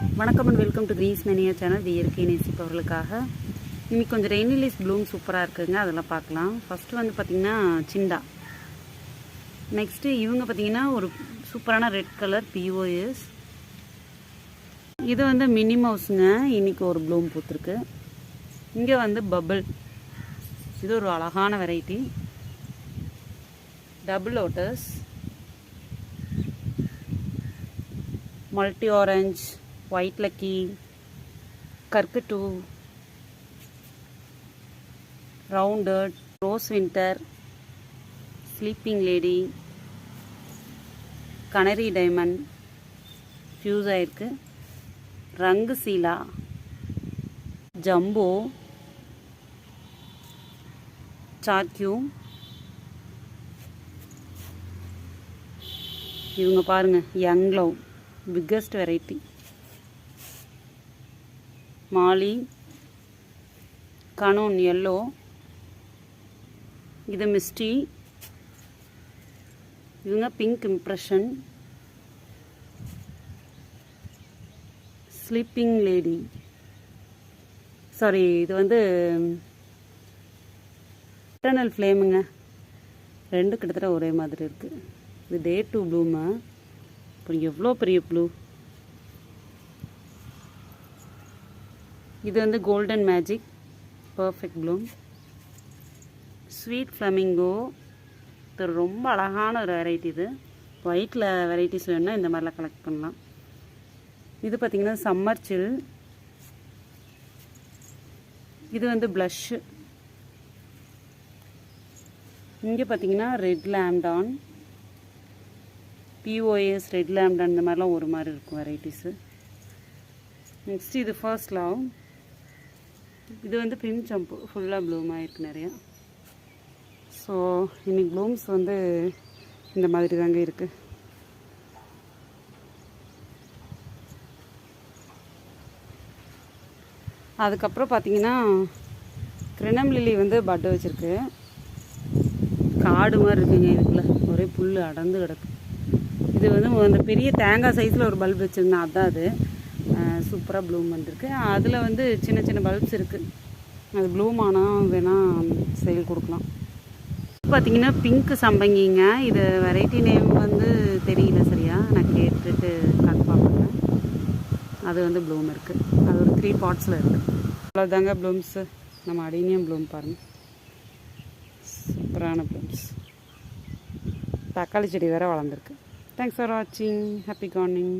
வணக்கம் and welcome to Greece mania channel. The இயற்கை நேசிப்பவர்களுக்காக இன்னைக்கு கொஞ்சம் ரெய்னி லீஸ் ப்ளூம் சூப்பராக இருக்குங்க, அதெல்லாம் பார்க்கலாம். ஃபஸ்ட்டு வந்து பார்த்திங்கன்னா சிண்டா. நெக்ஸ்ட்டு இவங்க பார்த்திங்கன்னா ஒரு சூப்பரான ரெட் கலர் பிஓஎஸ். இது வந்து மினி மவுஸுங்க, இன்றைக்கி ஒரு ப்ளூம் பூத்துருக்கு. இங்கே வந்து பபிள், இது ஒரு அழகான variety. Double lotus, multi orange, white lucky, கர்கட்டு, rounded, rose winter, sleeping lady, canary diamond fuse ஆயிருக்கு, ரங்கு சீலா, ஜம்போ, சாக்யூ. இவங்க பாருங்கள், யங் லவ், பிக்கஸ்ட் வெரைட்டி. மாலி, கனூன் எல்லோ, இது மிஸ்டி, இவங்க pink impression, sleeping lady, sorry இது வந்து இட்டர்னல் ஃப்ளேமுங்க. ரெண்டு கிட்டத்தட்ட ஒரே மாதிரி இருக்குது. இது டே 2 ப்ளூமா, இப்போ எவ்வளோ பெரிய ப்ளூ. இது வந்து golden magic perfect Bloom. Sweet flamingo, இது ரொம்ப அழகான ஒரு வெரைட்டி. இது ஒயிட்டில் வெரைட்டிஸ் வேணுன்னா இந்த மாதிரிலாம் கலெக்ட் பண்ணலாம். இது பார்த்திங்கன்னா சம்மர் சில். இது வந்து ப்ளஷ்ஷு. இங்கே பார்த்திங்கன்னா ரெட் லேம்டான், பிஓஎஸ், ரெட் லேம்டான், இந்த மாதிரிலாம் ஒரு மாதிரி இருக்கும் வெரைட்டிஸு. நெக்ஸ்ட் இது ஃபர்ஸ்ட் லவ். இது வந்து பிங்க் சம்பு, ஃபுல்லாக ப்ளூம் ஆகிருக்கு நிறையா. ஸோ இன்னைக்கு ப்ளூம்ஸ் வந்து இந்த மாதிரி தாங்க இருக்குது. அதுக்கப்புறம் பார்த்திங்கன்னா கிரினம் லில்லி வந்து பட்டு வச்சுருக்கு. காடு மாதிரி இருக்குங்க, இதுக்குள்ள ஒரே புல் அடர்ந்து கிடக்கு. இது வந்து அந்த பெரிய தேங்காய் சைஸில் ஒரு பல்ப் வச்சுருந்தேன், அதுதான் அது. சூப்பராக ப்ளூம் வந்திருக்கு. அதில் வந்து சின்ன சின்ன பல்ப்ஸ் இருக்குது, அது ப்ளூம் ஆனால் வேணால் சேல் கொடுக்கலாம். பார்த்திங்கன்னா பிங்க் சம்பங்கிங்க. இது வெரைட்டி நேம் வந்து தெரியல சரியா, நான் கேட்டுட்டு கன்ஃபார்ம் பண்ணேன். அது வந்து ப்ளூம் இருக்குது, அது ஒரு 3 பார்ட்ஸில் இருக்குது. அவ்வளோதாங்க ப்ளூம்ஸு. நம்ம அடினியம் ப்ளூம் பாருங்கள், சூப்பரான ப்ளூம்ஸ். தக்காளி செடி வேறு வளர்ந்துருக்கு. தேங்க்ஸ் ஃபார் வாட்சிங். Happy gardening.